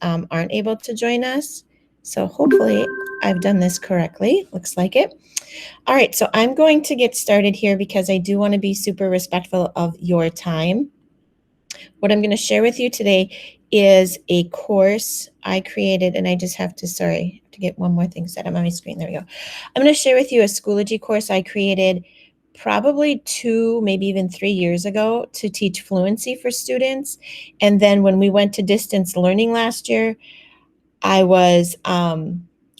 aren't able to join us. So hopefully I've done this correctly. Looks like it. All right, so I'm going to get started here because I do want to be super respectful of your time. What I'm going to share with you today is a course I created, and I just have to, sorry, to get one more thing set up on my screen. There we go. I'm going to share with you a Schoology course I created probably 2, maybe even 3 years ago to teach fluency for students. And then when we went to distance learning last year, I was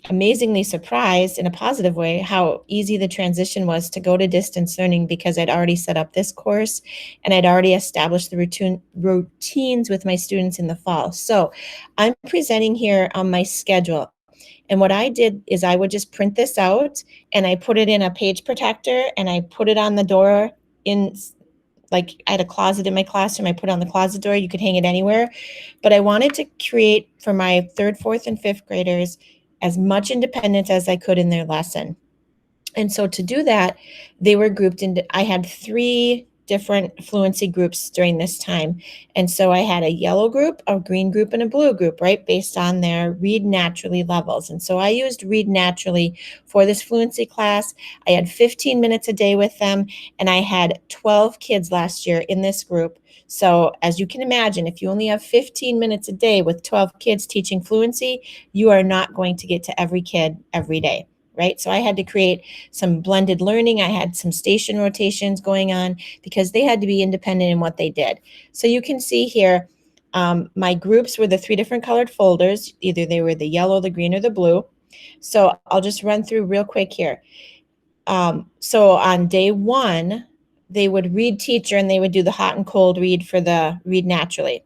amazingly surprised in a positive way how easy the transition was to go to distance learning because I'd already set up this course and I'd already established the routines with my students in the fall. So I'm presenting here on my schedule. And what I did is I would just print this out and I put it in a page protector and I put it on the door in, like I had a closet in my classroom. I put it on the closet door. You could hang it anywhere. But I wanted to create for my 3rd, 4th, and 5th graders as much independence as I could in their lesson. And so to do that, they were grouped into, I had 3 different fluency groups during this time. And so I had a yellow group, a green group, and a blue group, right, based on their read naturally levels. And so I used read naturally for this fluency class. I had 15 minutes a day with them, and I had 12 kids last year in this group. So as you can imagine, if you only have 15 minutes a day with 12 kids teaching fluency, you are not going to get to every kid every day. Right? So I had to create some blended learning. I had some station rotations going on because they had to be independent in what they did. So you can see here, my groups were the 3 different colored folders. Either they were the yellow, the green, or the blue. So I'll just run through real quick here. So on day 1, they would read teacher and they would do the hot and cold read for the read naturally.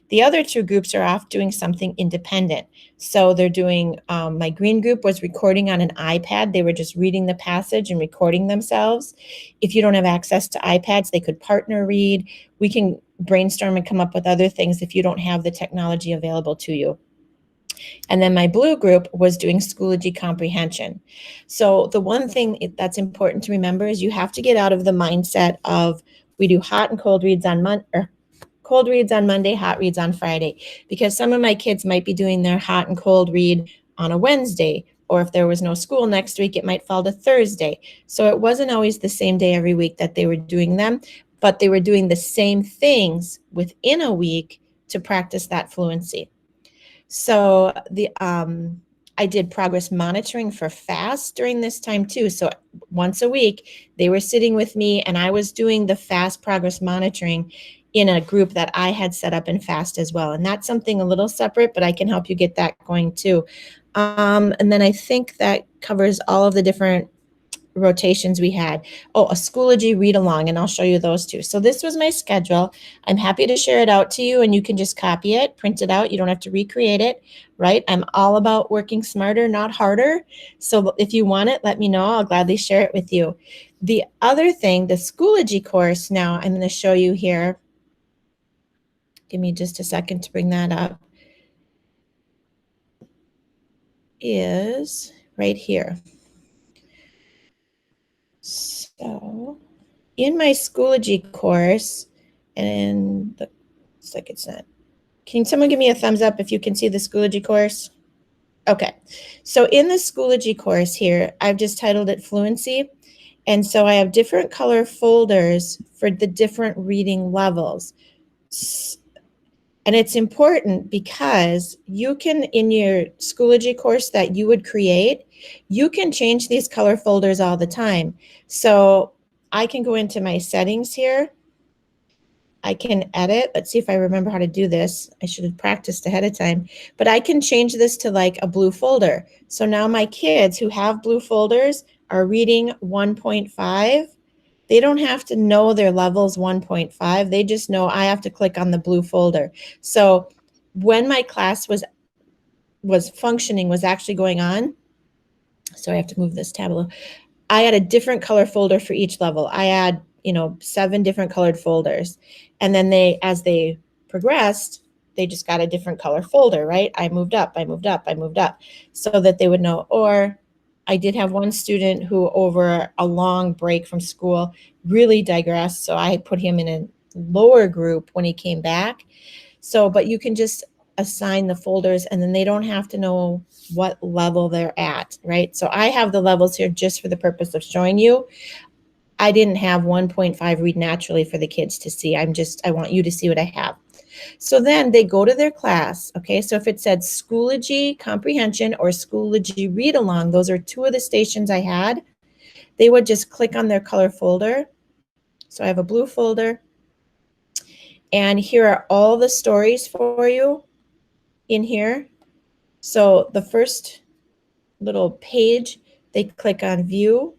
The other 2 groups are off doing something independent. So they're doing, my green group was recording on an iPad. They were just reading the passage and recording themselves. If you don't have access to iPads, they could partner read. We can brainstorm and come up with other things if you don't have the technology available to you. And then my blue group was doing Schoology comprehension. So the one thing that's important to remember is you have to get out of the mindset of we do hot and cold reads on cold reads on Monday, hot reads on Friday, because some of my kids might be doing their hot and cold read on a Wednesday, or if there was no school next week, it might fall to Thursday. So it wasn't always the same day every week that they were doing them, but they were doing the same things within a week to practice that fluency. So I did progress monitoring for FAST during this time too. So once a week, they were sitting with me and I was doing the FAST progress monitoring in a group that I had set up in FAST as well. And that's something a little separate, but I can help you get that going too. And then I think that covers all of the different rotations we had. Oh, a Schoology read along, and I'll show you those too. So this was my schedule. I'm happy to share it out to you, and you can just copy it, print it out. You don't have to recreate it, right? I'm all about working smarter, not harder. So if you want it, let me know. I'll gladly share it with you. The other thing, the Schoology course, now I'm going to show you here. Give me just a second to bring that up. Is right here. So in my Schoology course, and looks like it's not. Can someone give me a thumbs up if you can see the Schoology course? Okay, so in the Schoology course here, I've just titled it Fluency. And so I have different color folders for the different reading levels. And it's important because you can, in your Schoology course that you would create, you can change these color folders all the time. So I can go into my settings here. I can edit. Let's see if I remember how to do this. I should have practiced ahead of time. But I can change this to like a blue folder. So now my kids who have blue folders are reading 1.5. They don't have to know their levels 1.5. They just know I have to click on the blue folder. So when my class was functioning, was actually going on, so I have to move this tab a little, I had a different color folder for each level. I had, 7 different colored folders. And then as they progressed, they just got a different color folder, right? I moved up, I moved up, I moved up, so that they would know. Or I did have one student who over a long break from school really digressed. So I put him in a lower group when he came back. So, but you can just assign the folders, and then they don't have to know what level they're at, right? So I have the levels here just for the purpose of showing you. I didn't have 1.5 read naturally for the kids to see. I want you to see what I have. So then they go to their class, okay? So if it said Schoology Comprehension or Schoology Read Along, those are two of the stations I had, they would just click on their color folder. So I have a blue folder, and here are all the stories for you in here. So the first little page, they click on View,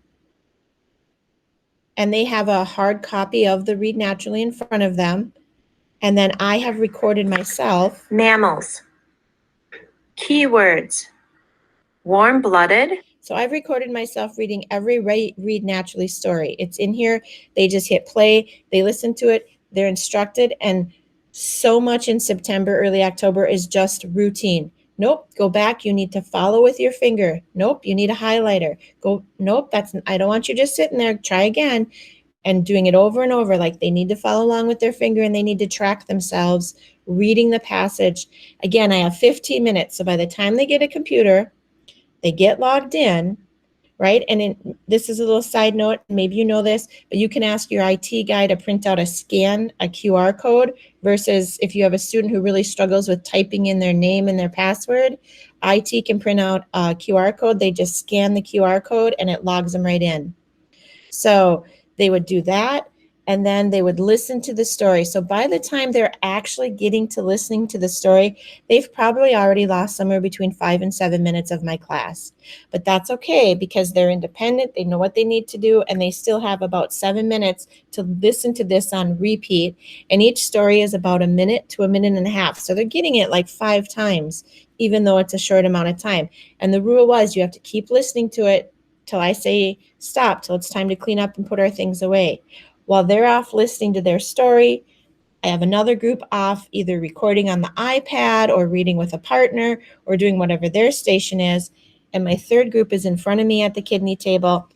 and they have a hard copy of the Read Naturally in front of them. And then I have recorded myself. Mammals. Keywords. Warm-blooded. So I've recorded myself reading every Read Naturally story. It's in here. They just hit play. They listen to it. They're instructed. And so much in September, early October is just routine. Nope, go back. You need to follow with your finger. Nope, you need a highlighter. Nope, I don't want you just sitting there. Try again. And doing it over and over, like they need to follow along with their finger, and they need to track themselves reading the passage. Again, I have 15 minutes. So by the time they get a computer, they get logged in, right? And this is a little side note, maybe you know this, but you can ask your IT guy to print out a QR code, versus if you have a student who really struggles with typing in their name and their password, IT can print out a QR code. They just scan the QR code and it logs them right in. So they would do that, and then they would listen to the story. So by the time they're actually getting to listening to the story, they've probably already lost somewhere between 5 and 7 minutes of my class. But that's okay, because they're independent, they know what they need to do, and they still have about 7 minutes to listen to this on repeat. And each story is about a minute to a minute and a half. So they're getting it like 5 times, even though it's a short amount of time. And the rule was you have to keep listening to it till I say stop, till it's time to clean up and put our things away. While they're off listening to their story, I have another group off either recording on the iPad or reading with a partner or doing whatever their station is. And my third group is in front of me at the kidney table.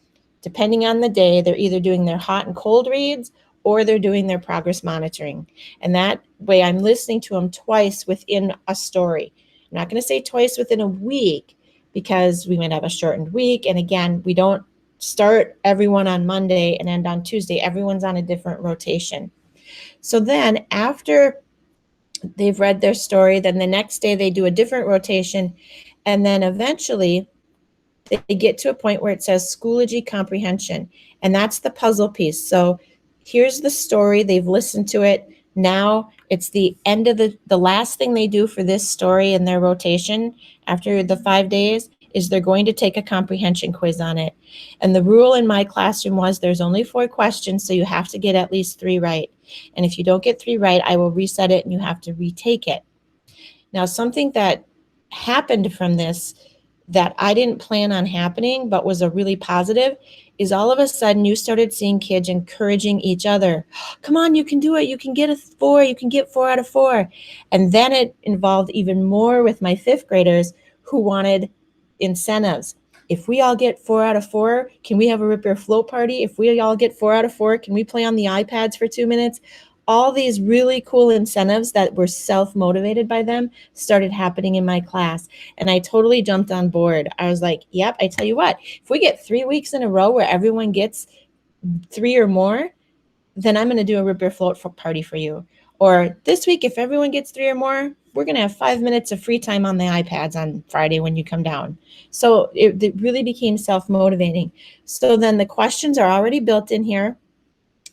Depending on the day, they're either doing their hot and cold reads or they're doing their progress monitoring. And that way I'm listening to them twice within a story. I'm not going to say twice within a week, because we might have a shortened week. And again, we don't start everyone on Monday and end on Tuesday. Everyone's on a different rotation. So then after they've read their story, then the next day they do a different rotation. And then eventually they get to a point where it says Schoology Comprehension. And that's the puzzle piece. So here's the story. They've listened to it. Now it's the end of the last thing they do for this story in their rotation after the 5 days is they're going to take a comprehension quiz on it. And the rule in my classroom was there's only 4 questions, so you have to get at least 3 right. And if you don't get 3 right, I will reset it and you have to retake it. Now, something that happened from this that I didn't plan on happening, but was a really positive, is all of a sudden you started seeing kids encouraging each other. Come on, you can do it. You can get a 4. You can get 4 out of 4. And then it involved even more with my 5th graders who wanted incentives. If we all get 4 out of 4, can we have a rip your float party? If we all get 4 out of 4, can we play on the iPads for 2 minutes? All these really cool incentives that were self-motivated by them started happening in my class. And I totally jumped on board. I was like, yep, I tell you what, if we get 3 weeks in a row where everyone gets 3 or more, then I'm going to do a rip your float party for you. Or this week, if everyone gets 3 or more, we're going to have 5 minutes of free time on the iPads on Friday when you come down. So it really became self-motivating. So then the questions are already built in here.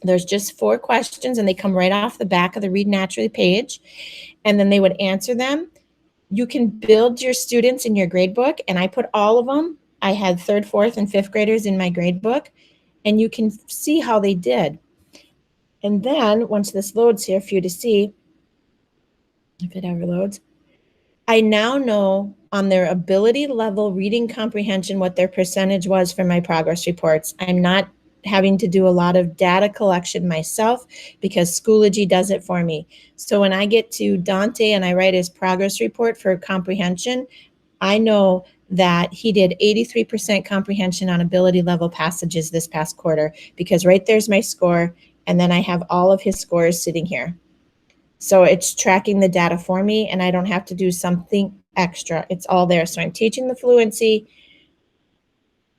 There's just 4 questions, and they come right off the back of the Read Naturally page. And then they would answer them. You can build your students in your grade book, and I put all of them. I had 3rd, 4th, and 5th graders in my grade book, and you can see how they did. And then once this loads here for you to see, if it ever loads, I now know on their ability level reading comprehension what their percentage was for my progress reports. I'm not having to do a lot of data collection myself because Schoology does it for me. So when I get to Dante and I write his progress report for comprehension, I know that he did 83% comprehension on ability level passages this past quarter, because right there's my score, and then I have all of his scores sitting here. So it's tracking the data for me, and I don't have to do something extra. It's all there. So I'm teaching the fluency,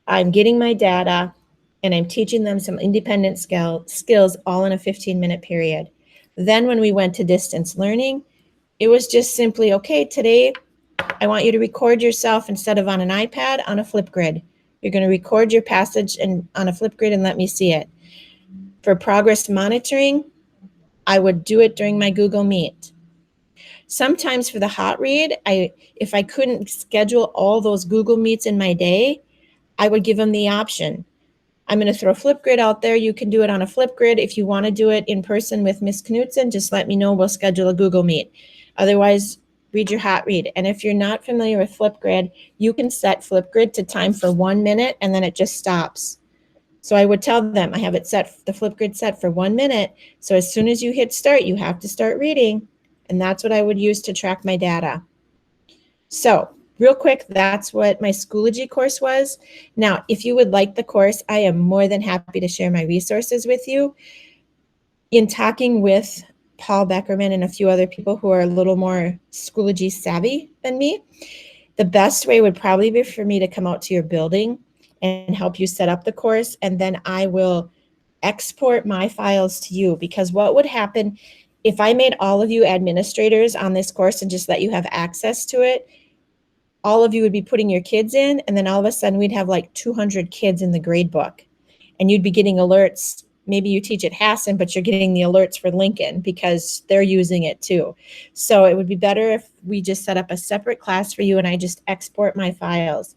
I'm getting my data, and I'm teaching them some independent skills all in a 15-minute period. Then when we went to distance learning, it was just simply, okay, today I want you to record yourself instead of on an iPad on a Flipgrid. You're going to record your passage on a Flipgrid and let me see it. For progress monitoring, I would do it during my Google Meet. Sometimes for the hot read, if I couldn't schedule all those Google Meets in my day, I would give them the option. I'm going to throw Flipgrid out there. You can do it on a Flipgrid. If you want to do it in person with Miss Knutson, just let me know. We'll schedule a Google Meet. Otherwise, read your hot read. And if you're not familiar with Flipgrid, you can set Flipgrid to time for 1 minute and then it just stops. So I would tell them I have it set, the Flipgrid set for 1 minute. So as soon as you hit start, you have to start reading. And that's what I would use to track my data. So real quick, that's what my Schoology course was. Now, if you would like the course, I am more than happy to share my resources with you. In talking with Paul Beckerman and a few other people who are a little more Schoology savvy than me, the best way would probably be for me to come out to your building and help you set up the course, and then I will export my files to you, because what would happen if I made all of you administrators on this course and just let you have access to it, all of you would be putting your kids in, and then all of a sudden we'd have like 200 kids in the grade book, and you'd be getting alerts. Maybe you teach at Hassan, but you're getting the alerts for Lincoln because they're using it too. So it would be better if we just set up a separate class for you and I just export my files.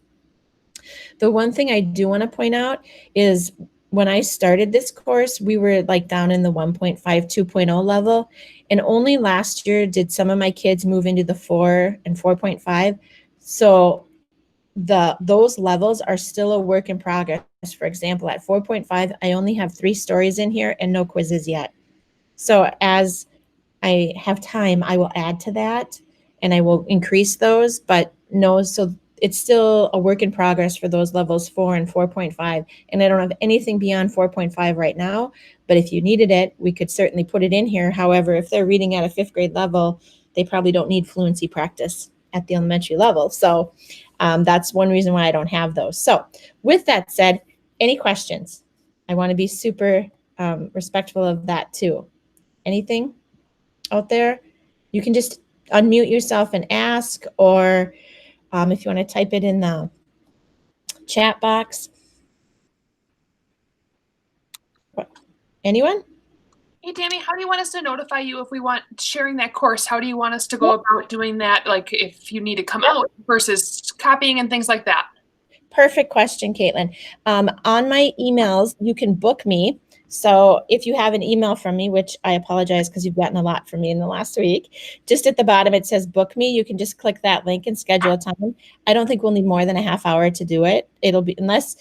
The one thing I do want to point out is when I started this course, we were like down in the 1.5, 2.0 level. And only last year did some of my kids move into the 4 and 4.5. So those levels are still a work in progress. For example, at 4.5, I only have 3 stories in here and no quizzes yet. So as I have time, I will add to that and I will increase those, but no, so it's still a work in progress for those levels 4 and 4.5. And I don't have anything beyond 4.5 right now, but if you needed it, we could certainly put it in here. However, if they're reading at a 5th grade level, they probably don't need fluency practice at the elementary level. So that's one reason why I don't have those. So with that said, any questions? I want to be super respectful of that too. Anything out there? You can just unmute yourself and ask, or if you want to type it in the chat box. Anyone? Hey, Tammy, how do you want us to notify you if we want sharing that course? How do you want us to go about doing that? Like if you need to come out versus copying and things like that? Perfect question, Caitlin. On my emails, you can book me. So if you have an email from me, which I apologize because you've gotten a lot from me in the last week, just at the bottom it says book me. You can just click that link and schedule a time. I don't think we'll need more than a half hour to do it. It'll be unless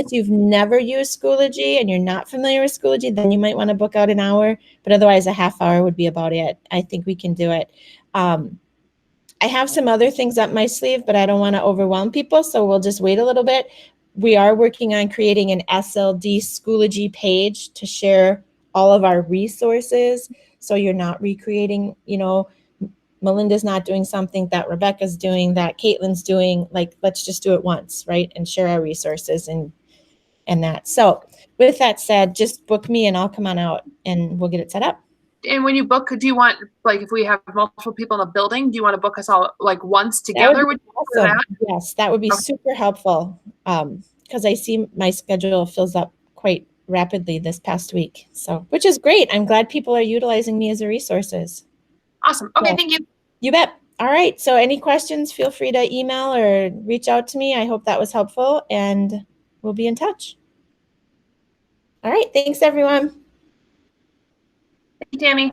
you've never used Schoology and you're not familiar with Schoology, then you might want to book out an hour. But otherwise, a half hour would be about it. I think we can do it. I have some other things up my sleeve, but I don't want to overwhelm people, so we'll just wait a little bit. We are working on creating an SLD Schoology page to share all of our resources, so you're not recreating, Melinda's not doing something that Rebecca's doing, that Caitlin's doing. Like, let's just do it once, right? And share our resources and that. So with that said, just book me and I'll come on out and we'll get it set up. And when you book, do you want, like, if we have multiple people in a building, do you want to book us all like once together? Would be awesome. Yes, that would be super helpful, because I see my schedule fills up quite rapidly this past week. So, which is great. I'm glad people are utilizing me as a resources. Awesome. Okay, so, thank you. You bet. All right. So any questions, feel free to email or reach out to me. I hope that was helpful, and we'll be in touch. All right. Thanks, everyone. Thank you, Tammy.